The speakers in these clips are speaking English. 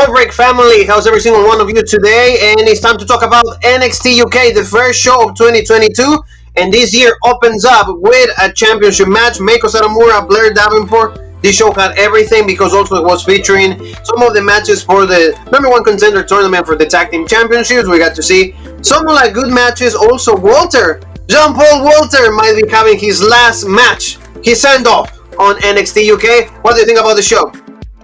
Break family, how's every single one of you today? And it's time to talk about NXT UK, the first show of 2022. And this year opens up with a championship match. Meiko Satomura, Blair Davenport. This show had everything because also it was featuring some of the matches for the #1 contender tournament for the tag team championships. We got to see some like good matches. Also, Jean-Paul Walter might be having his last match, his send-off on NXT UK. What do you think about the show?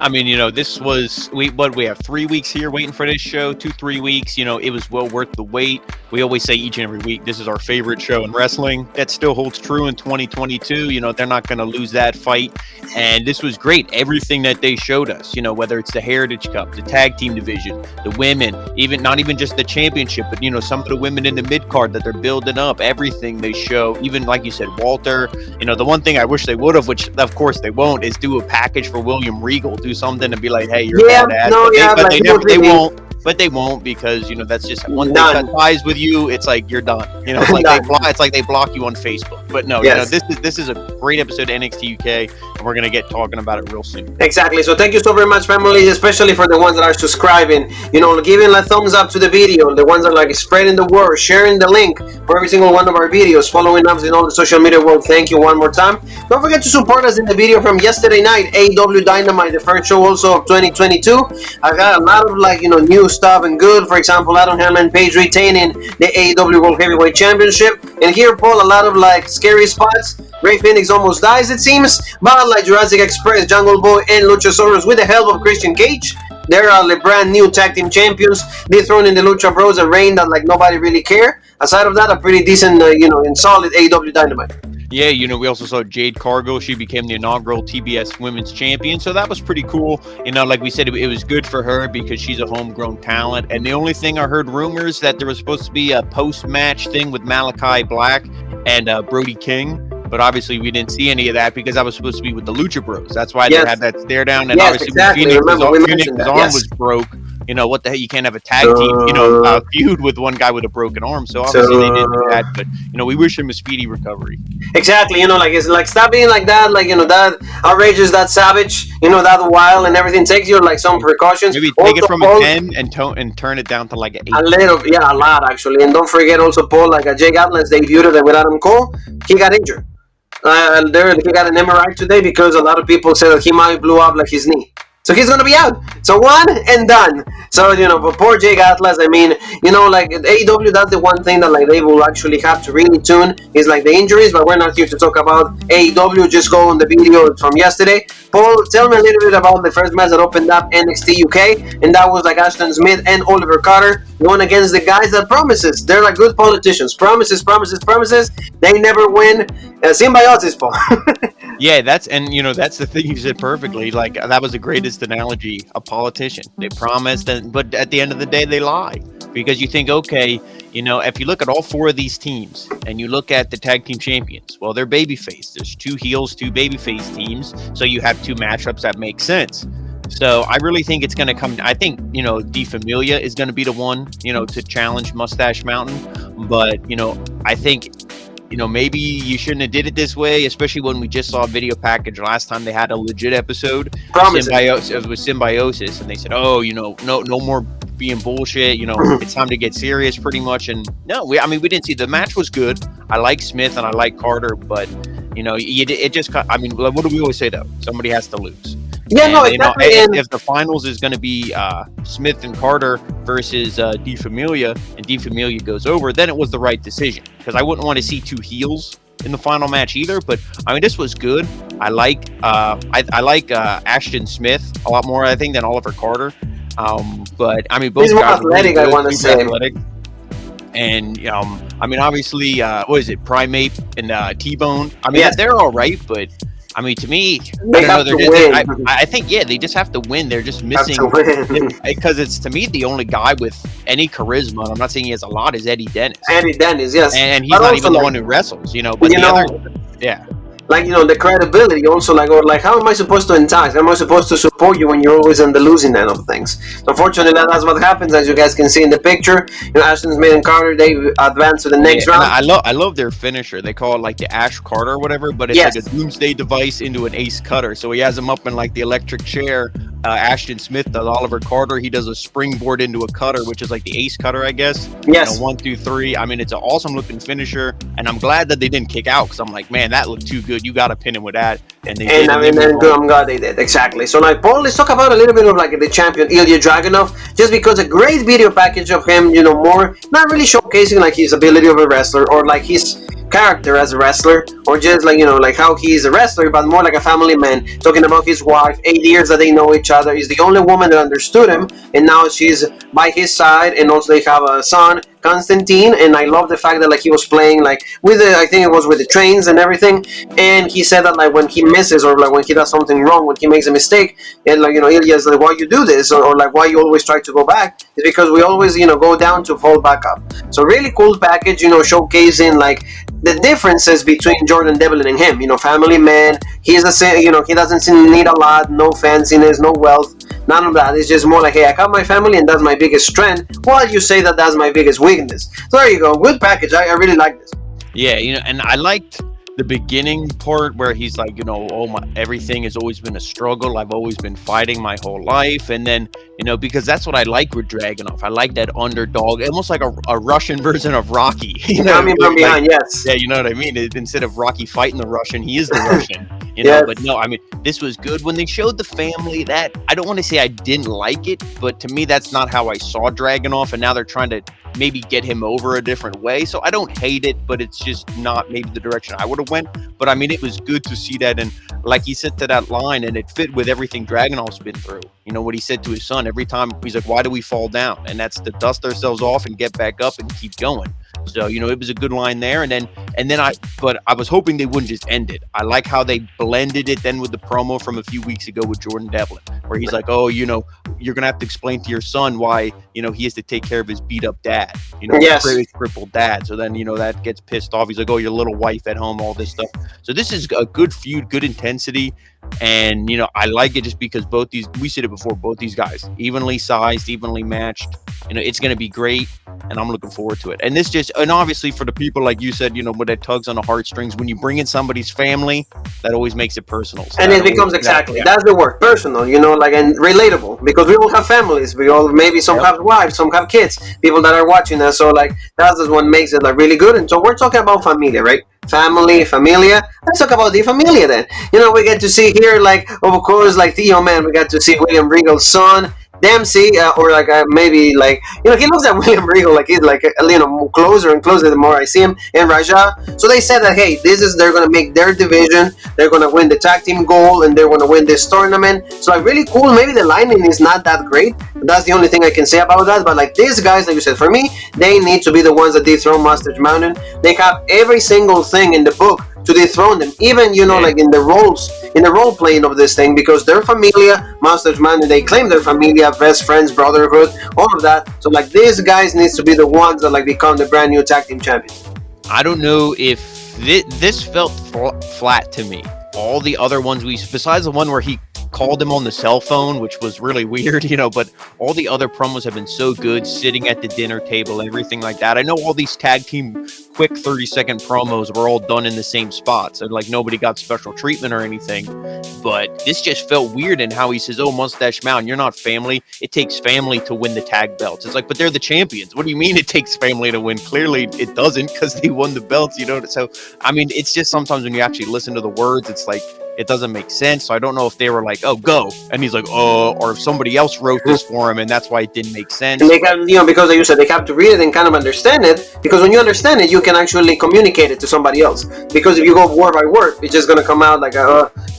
I mean, this was, we have 3 weeks here waiting for this show, 2-3 weeks. It was well worth the wait. We always say each and every week, this is our favorite show in wrestling. That still holds true in 2022. They're not going to lose that fight. And this was great. Everything that they showed us, whether it's the Heritage Cup, the tag team division, the women, not even just the championship, but, some of the women in the mid-card that they're building up, everything they show, even like you said, Walter, the one thing I wish they would have, which of course they won't, is do a package for William Regal, do something and be like, hey, you're badass. But they won't because that's just one thing that ties with you. It's like you're done. It's like they block you on Facebook. But no, this is a great episode of NXT UK, and we're gonna get talking about it real soon. Exactly. So thank you so very much, family, especially for the ones that are subscribing. Giving a thumbs up to the video. The ones that are spreading the word, sharing the link for every single one of our videos, following us in all the social media world. Thank you one more time. Don't forget to support us in the video from yesterday night, AEW Dynamite, the first show also of 2022. I got a lot of new stuff and good. For example, Hangman Page retaining the AEW World Heavyweight Championship. And here, Paul, a lot of scary spots. Rey Fenix almost dies, it seems. But Jurassic Express, Jungle Boy, and Luchasaurus with the help of Christian Cage. They're the brand new tag team champions. Dethroning the Lucha Bros and Reign that nobody really care. Aside of that, a pretty decent, and solid AEW Dynamite. Yeah, we also saw Jade Cargill. She became the inaugural TBS Women's Champion, so that was pretty cool. Like we said, it was good for her because she's a homegrown talent. And the only thing I heard rumors that there was supposed to be a post-match thing with Malachi Black and Brody King. But obviously, we didn't see any of that because I was supposed to be with the Lucha Bros. That's why they had that stare down. And obviously, Phoenix's arm was broke. What the hell? You can't have a tag team, feud with one guy with a broken arm. So obviously they didn't do that. But we wish him a speedy recovery. Exactly. It's stop being like that. That outrageous, that savage. That wild, and everything takes you some precautions. Maybe take it from a 10 and turn it down to an 8. A lot actually. And don't forget also, Paul, Jake Atlas debuted with Adam Cole. He got injured. He got an MRI today because a lot of people say that he might blow up his knee. So he's going to be out. So one and done. So, but poor Jake Atlas, AEW, that's the one thing that, they will actually have to really tune is, the injuries, but we're not here to talk about AEW. Just go on the video from yesterday. Paul, tell me a little bit about the first match that opened up NXT UK, and that was, Ashton Smith and Oliver Carter going against the guys that promises. They're good politicians. Promises. They never win. Symbiosis, Paul. Yeah, that's the thing you said perfectly. That was the greatest analogy. A politician. They promise, but at the end of the day, they lie. Because you think, okay, if you look at all 4 of these teams and you look at the tag team champions, well, they're babyface. There's 2 heels, 2 babyface teams. So you have 2 matchups that make sense. So I really think it's going to come. I think, De Familia is going to be the one, to challenge Mustache Mountain. But, I think, maybe you shouldn't have did it this way, especially when we just saw a video package last time they had a legit episode. It was Symbiosis, and they said, oh, no more being bullshit. It's time to get serious, pretty much. And no, we didn't see. The match was good. I like Smith and I like Carter, but it just. What do we always say though? Somebody has to lose. Yeah, and, no, exactly. If the finals is going to be Smith and Carter versus De Familia, and De Familia goes over, then it was the right decision. Because I wouldn't want to see 2 heels in the final match either. But this was good. I like Ashton Smith a lot more, I think, than Oliver Carter. But both he's more guys athletic. I want to say. Athletic. And obviously, what is it? Primate and T-Bone. They're all right, but. To me, I think they just have to win. They're just missing because it's to me the only guy with any charisma. And I'm not saying he has a lot. Is Eddie Dennis? Eddie Dennis, yes, and he's not even the one who wrestles. But the credibility also how am I supposed to entice? How am I supposed to support you when you're always on the losing end of things? So unfortunately, that's what happens, as you guys can see in the picture. Ashton Smith and Carter, they advance to the next round. I love their finisher. They call it the Ash Carter or whatever, but it's like a doomsday device into an ace cutter. So he has him up in the electric chair Ashton Smith does Oliver Carter. He does a springboard into a cutter, which is like the ace cutter, I guess. Yes. 1, 2, 3. I mean, it's an awesome looking finisher, and I'm glad that they didn't kick out because I'm like, man, that looked too good. You got to pin him with that, and they did. I mean, I'm glad they did, exactly. So, like, Paul, let's talk about a little bit of like the champion Ilya Dragunov, just because a great video package of him, more not really showcasing like his ability of a wrestler or like his character as a wrestler, or just like like how he is a wrestler, but more like a family man, talking about his wife. 8 years that they know each other. He's the only woman that understood him, and now she's by his side, and also they have a son, Constantine. And I love the fact that like he was playing like with the, I think it was with the trains and everything, and he said that like when he misses or like when he does something wrong, when he makes a mistake, and like Ilya's like, why you do this, or like why you always try to go back, is because we always go down to fall back up. So really cool package, showcasing like the differences between Jordan Devlin and him. Family man. He's the same. He doesn't need a lot. No fanciness. No wealth. None of that. It's just more like, hey, I have my family, and that's my biggest strength. While you say that that's my biggest weakness. So there you go. Good package. I really like this. Yeah, and I liked the beginning part where he's like, everything has always been a struggle. I've always been fighting my whole life. And then, because that's what I like with Dragunov. I like that underdog, almost like a Russian version of Rocky. Coming from behind, yes. Yeah, you know what I mean? Instead of Rocky fighting the Russian, he is the Russian. Yes. But no, I mean, this was good. When they showed the family, that I don't want to say I didn't like it, but to me, that's not how I saw Dragunov. And now they're trying to maybe get him over a different way. So I don't hate it, but it's just not maybe the direction I would have went. But I mean, it was good to see that. And like he said to that line, and it fit with everything Dragunov's been through. What he said to his son every time, he's like, why do we fall down? And that's to dust ourselves off and get back up and keep going. So, it was a good line there. But I was hoping they wouldn't just end it. I like how they blended it then with the promo from a few weeks ago with Jordan Devlin, where he's like, oh, you're going to have to explain to your son why, he has to take care of his beat up dad, yes. His crippled dad. So then, that gets pissed off. He's like, oh, your little wife at home, all this stuff. So this is a good feud, good intensity. And, I like it just because we said it before, both these guys, evenly sized, evenly matched. It's going to be great, and I'm looking forward to it. And and obviously for the people, like you said, when that tugs on the heartstrings, when you bring in somebody's family, that always makes it personal. So and it becomes that's the word, personal, and relatable, because we all have families. We all, maybe some have wives, some have kids, people that are watching us. So like, that's just what makes it like really good. And so we're talking about familia, right? Family, familia. Let's talk about the familia then. We get to see here, like, of course, like Theo, man, we got to see William Regal's son, Dempsey, or like maybe like he looks at William Regal like he's like closer and closer the more I see him, and Raja. So they said that, hey, they're gonna make their division, they're gonna win the tag team gold, and they're gonna win this tournament. So like really cool. Maybe the lining is not that great. That's the only thing I can say about that. But like these guys, like you said, for me, they need to be the ones that dethrone Mustache Mountain. They have every single thing in the book to dethrone them, even like in the role playing of this thing, because they're familia, Mustache Mountain, they claim their familia, best friends, brotherhood, all of that. So like these guys needs to be the ones that like become the brand new tag team champions. I don't know if this felt flat to me. All the other ones besides the one where he called him on the cell phone, which was really weird, but all the other promos have been so good, sitting at the dinner table, everything like that. I know all these tag team quick 30-second promos were all done in the same spots, and like nobody got special treatment or anything, but this just felt weird in how he says, oh, Mustache Mountain, you're not family. It takes family to win the tag belts. It's like, but they're the champions. What do you mean it takes family to win? Clearly it doesn't, because they won the belts, So, I mean, it's just sometimes when you actually listen to the words, it's like, it doesn't make sense. So I don't know if they were like, oh, go. And he's like, oh, or if somebody else wrote this for him and that's why it didn't make sense. And they can, because like you said, they have to read it and kind of understand it, because when you understand it, you can actually communicate it to somebody else. Because if you go word by word, it's just going to come out like,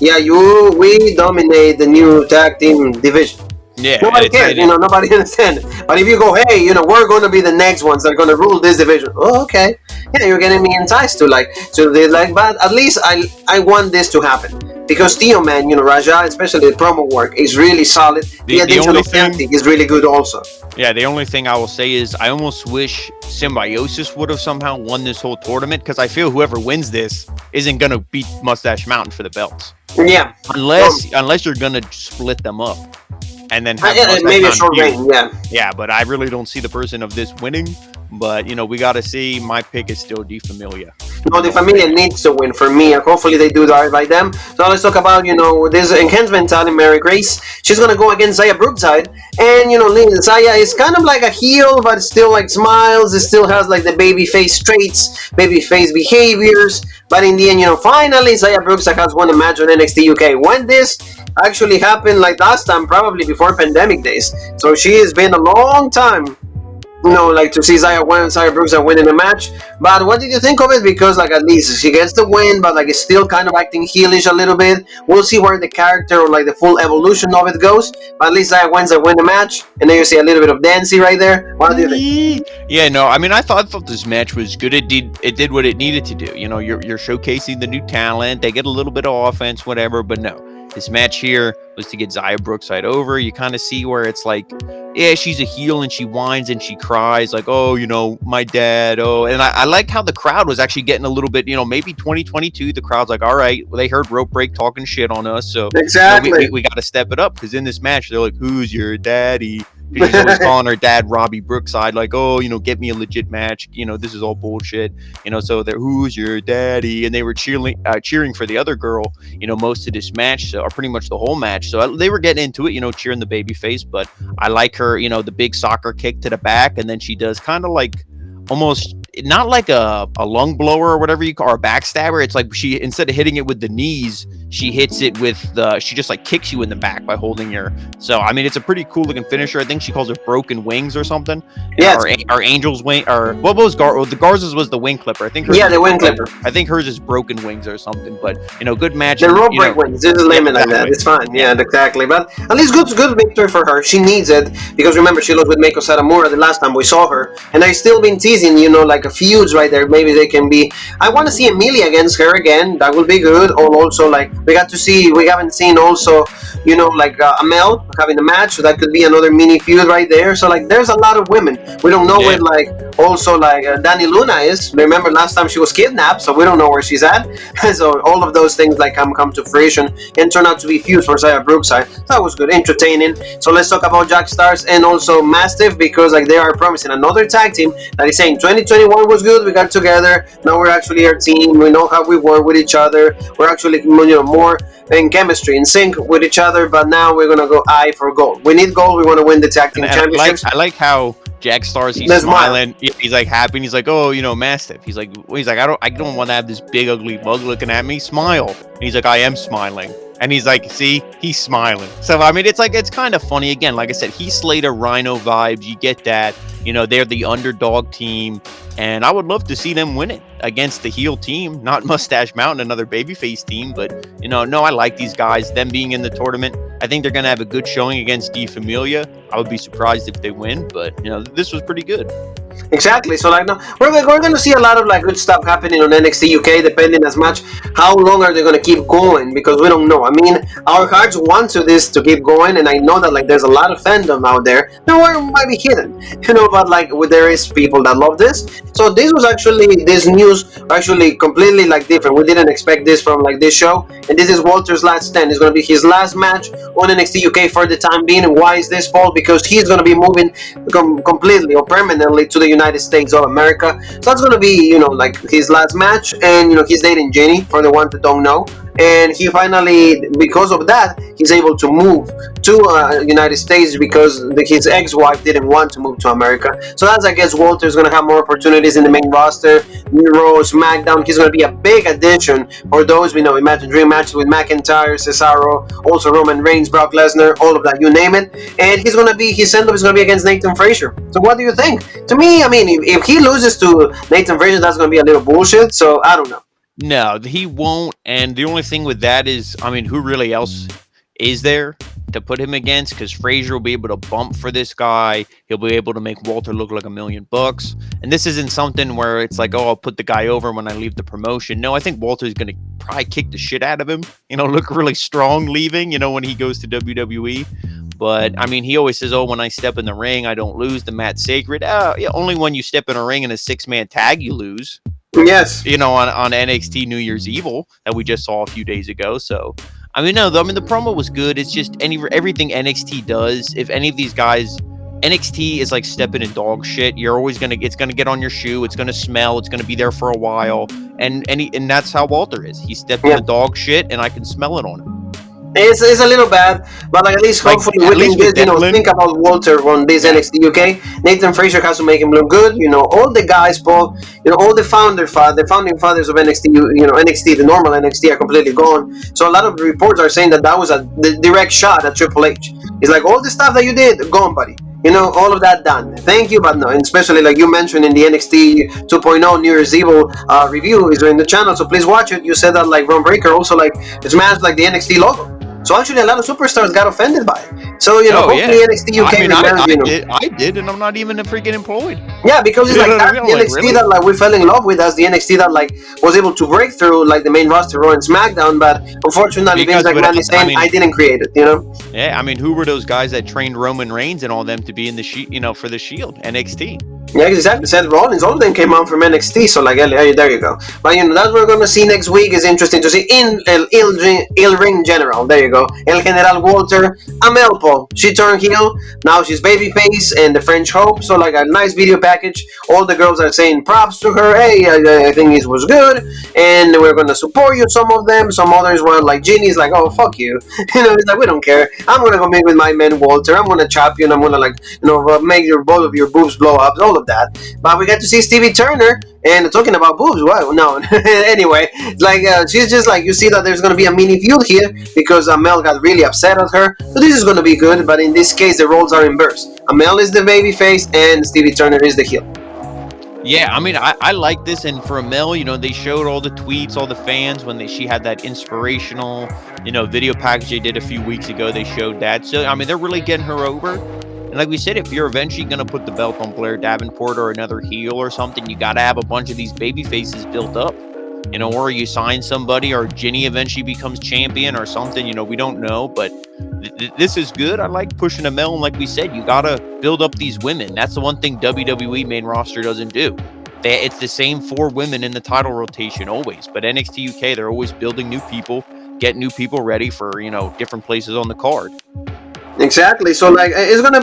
we dominate the new tag team division. Yeah, nobody cares, nobody understands. But if you go, hey, we're going to be the next ones that are going to rule this division. Oh, okay. Yeah, you're getting me enticed to they're like, but at least I want this to happen. Because Theo, man, Raja, especially the promo work, is really solid. The addition of Dempsey is really good also. Yeah, the only thing I will say is I almost wish Symbiosis would have somehow won this whole tournament, because I feel whoever wins this isn't going to beat Mustache Mountain for the belts. Yeah. Unless you're going to split them up. And then have maybe a short reign, Yeah, but I really don't see the person of this winning. But, we got to see. My pick is still De Familia. No, the Familia needs to win for me. Hopefully they do that by them. So let's talk about, this enhancement talent, Mary Grace. She's going to go against Zaya Brookside. And, Zaya is kind of like a heel, but still like smiles. It still has like the baby face traits, baby face behaviors. But in the end, finally Zaya Brookside has won a match on NXT UK. When this actually happened like last time, probably before pandemic days. So she has been a long time, like to see Zaya Brookside winning a match. But what did you think of it? Because like at least she gets the win, but like it's still kind of acting heelish a little bit. We'll see where the character or like the full evolution of it goes. But at least Zaya win the match, and then you see a little bit of Dancy right there. What do you think? Yeah, no, I mean, I thought this match was good. It did what it needed to do. You're showcasing the new talent. They get a little bit of offense, whatever. But no, this match here was to get Zaya Brookside over. You kind of see where it's like, yeah, she's a heel and she whines and she cries like, oh, my dad. Oh, and I like how the crowd was actually getting a little bit, maybe 2022. The crowd's like, all right, well, they heard Rope Break talking shit on us, so exactly, we got to step it up, because in this match they're like, who's your daddy? She's always calling her dad Robbie Brookside, like, oh, get me a legit match. This is all bullshit. So they're, who's your daddy? And they were cheering for the other girl, most of this match, or pretty much the whole match. So they were getting into it, cheering the baby face. But I like her, the big soccer kick to the back, and then she does kind of like almost not like a lung blower or whatever you call, or a backstabber. It's like she, instead of hitting it with the knees, she hits it with she just like kicks you in the back by holding your. So I mean, it's a pretty cool looking finisher. I think she calls it broken wings or something. Yeah, or angel's wing, or what was the Garza's was the wing clipper. I think hers the wing clipper. I think hers is broken wings or something. But good match. The rope break wings. Just name it like that. It's fine. Yeah, exactly. But at least good victory for her. She needs it, because remember, she lost with Meiko Satomura the last time we saw her, and I've still been teasing, like a feuds right there. Maybe they can be. I want to see Emilia against her again. That would be good. Or also like we haven't seen also, Amel having a match, so that could be another mini feud right there. So like there's a lot of women. We don't know where like also like Dani Luna is. Remember last time she was kidnapped, so we don't know where she's at. So all of those things like come to fruition and turn out to be feuds for Zaya Brookside. That was good, entertaining. So let's talk about Jack Stars and also Mastiff, because like they are promising another tag team that is saying 2021 was good, we got together, now we're actually our team, we know how we work with each other, we're actually more in chemistry, in sync with each other, but now we're gonna go eye for gold. We need gold, we want to win the tag team championships. I like how Jack Stars, he's smiling, he's like happy, and he's like, oh, Mastiff, he's like I don't want to have this big ugly bug looking at me, smile. And he's like, I am smiling. And he's like, see, he's smiling. So, I mean, it's kind of funny. Again, like I said, he slayed a Rhino vibes. You get that. They're the underdog team. And I would love to see them win it against the heel team, not Mustache Mountain, another babyface team. But, no, I like these guys. Them being in the tournament, I think they're going to have a good showing against D Familia. I would be surprised if they win. But, this was pretty good. Exactly. So like, no, we're going to see a lot of like good stuff happening on NXT UK, depending as much how long are they going to keep going, because we don't know. I mean, our hearts want this to keep going, and I know that like there's a lot of fandom out there. Nowhere might be hidden, but like there is people that love this. So this news actually completely like different. We didn't expect this from like this show, and this is Walter's last stand. It's going to be his last match on NXT UK for the time being. And why is this fault? Because he's going to be moving completely or permanently to the United States of America. So that's going to be, like his last match. And, he's dating Jenny, for the ones that don't know. And he finally, because of that, he's able to move to United States, because his ex-wife didn't want to move to America. So that's, I guess, Walter's going to have more opportunities in the main roster. Raw, SmackDown, he's going to be a big addition for those, imagine dream matches with McIntyre, Cesaro, also Roman Reigns, Brock Lesnar, all of that, you name it. And his send-off is going to be against Nathan Frazier. So what do you think? To me, if he loses to Nathan Frazier, that's going to be a little bullshit. So I don't know. No, he won't. And the only thing with that is, who really else is there to put him against? Because Frazier will be able to bump for this guy. He'll be able to make Walter look like $1 million. And this isn't something where it's like, oh, I'll put the guy over when I leave the promotion. No, I think Walter's going to probably kick the shit out of him. Look really strong leaving, when he goes to WWE. But, he always says, oh, when I step in the ring, I don't lose. The match sacred. Yeah, only when you step in a ring in a 6-man tag, you lose. Yes. On NXT New Year's Evil that we just saw a few days ago. So, the promo was good. It's just everything NXT does, if any of these guys NXT is like stepping in dog shit. You're always it's gonna get on your shoe. It's gonna smell. It's gonna be there for a while. And that's how Walter is. He stepped in the dog shit, and I can smell it on him. It's a little bad, but like at least hopefully we can get, think about Walter on this NXT UK. Nathan Frazier has to make him look good. All the guys, Paul. All the founding fathers of NXT. NXT, the normal NXT, are completely gone. So a lot of reports are saying that was a direct shot at Triple H. It's like all the stuff that you did, gone, buddy. All of that done. Thank you, but no, and especially like you mentioned in the NXT 2.0 New Year's Evil review is in the channel, so please watch it. You said that like Ron Breaker also like smashed like the NXT logo. So actually, a lot of superstars got offended by it. So hopefully NXT UK. I did, and I'm not even freaking employed. Yeah, because it's like the NXT that like we fell in love with. That's the NXT that like was able to break through like the main roster, Raw and SmackDown. But unfortunately, Vince McMahon is saying I didn't create it. Yeah, I mean, who were those guys that trained Roman Reigns and all them to be in the for the Shield NXT? Yeah, exactly. Seth Rollins, all of them came out from NXT, so like, there you go. But that's what we're gonna see next week. Is interesting to see in El Ring General. There you go. El General Walter, Amel Paul. She turned heel. Now she's babyface and the French Hope. So like a nice video package. All the girls are saying props to her. Hey, I think it was good, and we're gonna support you. Some of them, some others were like Ginny's like, oh fuck you. It's like we don't care. I'm gonna go meet with my man Walter. I'm gonna chop you, and I'm gonna like make both of your boobs blow up. All of that. But we got to see Stevie Turner, and talking about boobs, wow, no. Anyway, like she's just like, you see that there's going to be a mini feud here because Amel got really upset at her. So this is going to be good, but in this case, the roles are inverse. Amel is the baby face, and Stevie Turner is the heel. Yeah, I mean, I like this, and for Amel, they showed all the tweets, all the fans when she had that inspirational, video package they did a few weeks ago. They showed that, so I mean, they're really getting her over. And like we said, if you're eventually going to put the belt on Blair Davenport or another heel or something, you got to have a bunch of these baby faces built up, or you sign somebody, or Ginny eventually becomes champion or something, we don't know. But this is good. I like pushing Amel. And like we said, you got to build up these women. That's the one thing WWE main roster doesn't do. It's the same 4 women in the title rotation always. But NXT UK, they're always building new people, get new people ready for, different places on the card. Exactly. So like it was gonna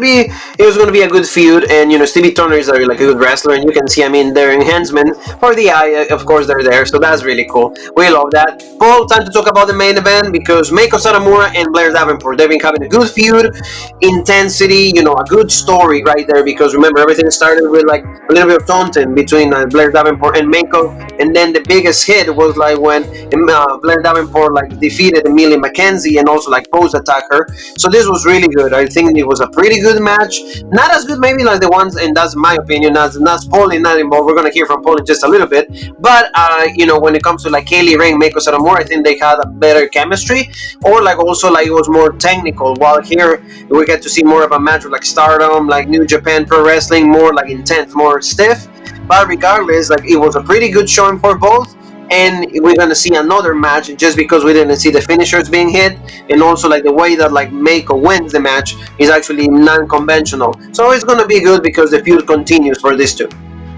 be a good feud, and Stevie Turner is like a good wrestler, and you can see, I mean, their enhancement for the eye, of course, they're there, so that's really cool. We love that. Paul, time to talk about the main event, because Meiko Satomura and Blair Davenport, they've been having a good feud, intensity, a good story right there, because remember, everything started with like a little bit of taunting between Blair Davenport and Meiko, and then the biggest hit was like when Blair Davenport like defeated Millie McKenzie and also like post attack her. So this was really good. I think it was a pretty good match. Not as good maybe like the ones, and that's my opinion, not Paulie, not involved. We're going to hear from Paulie just a little bit. But, when it comes to like Kaylee Ray, Meiko Satomura, I think they had a better chemistry, or like also like it was more technical. While here we get to see more of a match with like Stardom, like New Japan Pro Wrestling, more like intense, more stiff. But regardless, like it was a pretty good showing for both. And we're going to see another match just because we didn't see the finishers being hit, and also like the way that like Meiko wins the match is actually non-conventional. So it's going to be good because the feud continues for these two.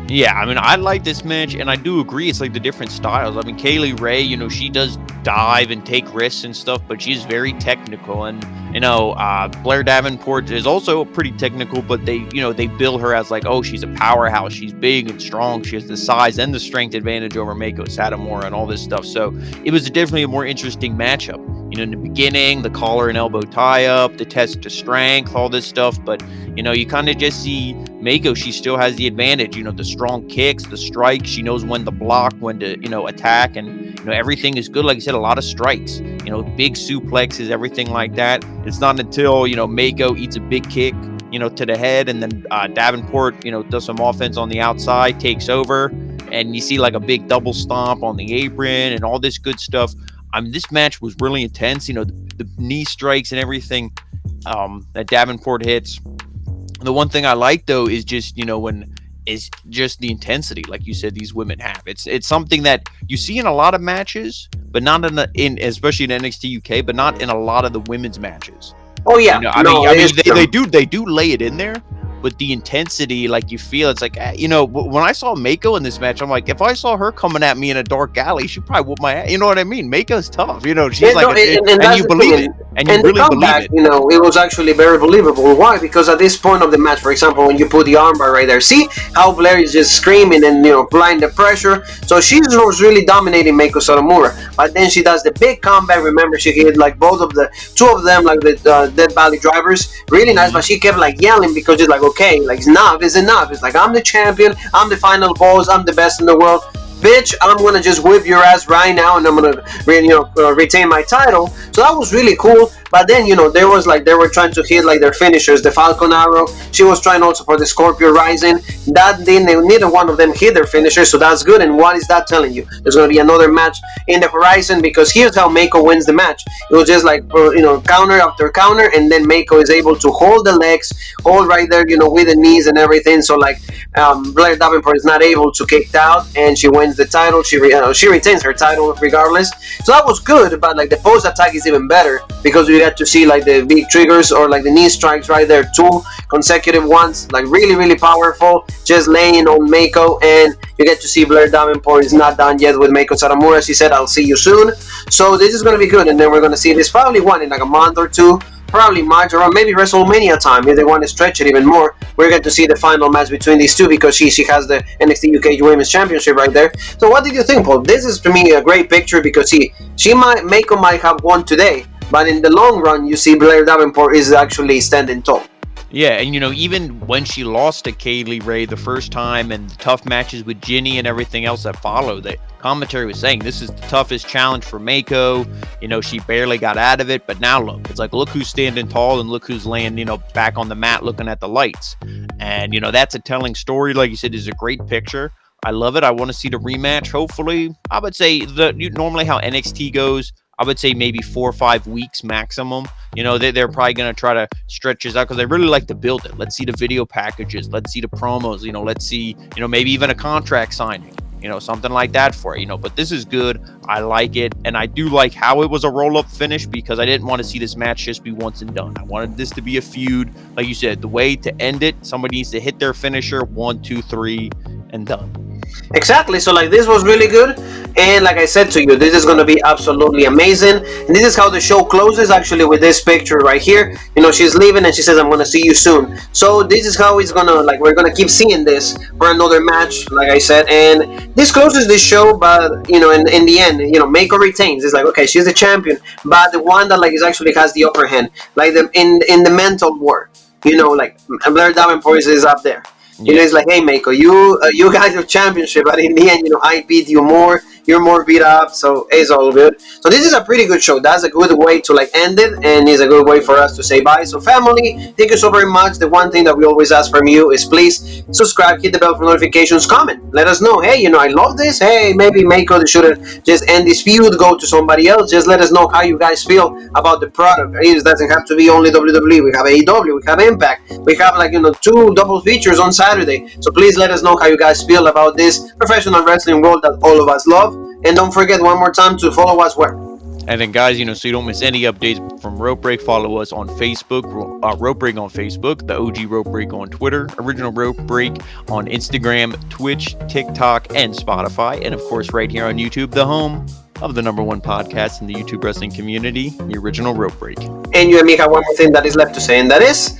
Yeah, I mean, I like this match, and I do agree it's like the different styles. I mean, Kaylee Ray, she does dive and take risks and stuff, but she's very technical. And, Blair Davenport is also pretty technical, but they bill her as like, oh, she's a powerhouse. She's big and strong. She has the size and the strength advantage over Meiko Satomura and all this stuff. So it was definitely a more interesting matchup. In the beginning, the collar and elbow tie-up, the test to strength, all this stuff. But, you kind of just see Meiko, she still has the advantage, the strong kicks, the strikes. She knows when to block, when to, attack. And, everything is good. Like I said, a lot of strikes, big suplexes, everything like that. It's not until, Meiko eats a big kick, to the head, and then Davenport, does some offense on the outside, takes over, and you see like a big double stomp on the apron and all this good stuff. I mean, this match was really intense. The knee strikes and everything that Davenport hits. The one thing I like though is just is just the intensity, like you said, these women have. It's something that you see in a lot of matches, but not in especially in NXT UK, but not in a lot of the women's matches. Oh yeah, I mean, they do lay it in there, but the intensity, like you feel, it's like, you know, when I saw Meiko in this match, I'm like, if I saw her coming at me in a dark alley, she'd probably whoop my ass. You know what I mean? Meiko's tough. You know, she's Yeah, no, and you believe it, and you and the really believe comeback, it. you know, it was actually very believable. Why? Because at this point of the match, for example, when you put the armbar right there, see how Blair is just screaming and, you know, applying the pressure. So she was really dominating Meiko Satomura. But then she does the big comeback. Remember, she hit like two of them, like the Dead Valley drivers, really nice. But she kept like yelling because it's like, okay, like enough is enough. It's like, I'm the champion, I'm the final boss, I'm the best in the world. Bitch, I'm gonna just whip your ass right now, and I'm gonna, retain my title. So that was really cool. But then, you know, there was like they were trying to hit like their finishers, the Falcon Arrow. She was trying also for the Scorpio Rising. That didn't, neither one of them hit their finishers, so that's good. And what is that telling you? There's gonna be another match in the horizon, because here's how Meiko wins the match. It was just like, counter after counter, and then Meiko is able to hold the legs, hold right there, you know, with the knees and everything. So like, Blair Davenport is not able to kick out, and she wins the title. She retains her title regardless. So that was good. But like the post attack is even better, because we got to see like the big triggers, or like the knee strikes right there, 2 consecutive ones, like really, really powerful, just laying on Meiko. And you get to see Blair Davenport is not done yet with Meiko Satomura. She said, I'll see you soon. So this is going to be good. And then we're going to see this probably one in like a month or two, probably March, or maybe WrestleMania time, if they want to stretch it even more. We're going to see the final match between these two, because she has the NXT UK Women's Championship right there. So what did you think, Paul? This is to me a great picture, because Meiko might have won today, but in the long run, you see Blair Davenport is actually standing tall. Yeah, and you know, even when she lost to Kaylee Ray the first time, and the tough matches with Ginny and everything else that followed, the commentary was saying this is the toughest challenge for Meiko. You know, she barely got out of it, but now look, it's like, look who's standing tall, and look who's laying, you know, back on the mat looking at the lights. And you know, that's a telling story. Like you said, is a great picture. I love it. I want to see the rematch. Hopefully, I would say normally how NXT goes, I would say maybe 4 or 5 weeks maximum. You know, they're probably going to try to stretch this out, because they really like to build it. Let's see the video packages. Let's see the promos. You know, let's see, you know, maybe even a contract signing. You know, something like that for it. You know, but this is good. I like it. And I do like how it was a roll-up finish, because I didn't want to see this match just be once and done. I wanted this to be a feud. Like you said, the way to end it, somebody needs to hit their finisher, 1, 2, 3, and done. Exactly. So like, this was really good, and like I said to you, this is going to be absolutely amazing. And this is how the show closes, actually, with this picture right here. You know, she's leaving and she says, I'm going to see you soon. So this is how it's gonna, like, we're going to keep seeing this for another match, like I said. And this closes this show. But you know, in the end, you know, Meiko retains. It's like, okay, she's the champion, but the one that like is actually has the upper hand, like in the mental war, you know, like Blair Davenport is up there. You know, it's like, hey, Meiko, you guys have championship, but in the end, you know, I beat you more. You're more beat up, so it's all good. So this is a pretty good show. That's a good way to like end it, and it's a good way for us to say bye. So family, thank you so very much. The one thing that we always ask from you is please subscribe, hit the bell for notifications, comment. Let us know, hey, you know, I love this. Hey, maybe Meiko should just end this feud, go to somebody else. Just let us know how you guys feel about the product. It doesn't have to be only WWE. We have AEW, we have Impact, we have like, you know, 2 double features on Saturday. So please let us know how you guys feel about this professional wrestling world that all of us love. And don't forget one more time to follow us where? And then, guys, you know, so you don't miss any updates from Rope Break, follow us on Facebook, Rope Break on Facebook, the OG Rope Break on Twitter, Original Rope Break on Instagram, Twitch, TikTok, and Spotify. And, of course, right here on YouTube, the home of the #1 podcast in the YouTube wrestling community, the Original Rope Break. And you and me have one more thing that is left to say, and that is...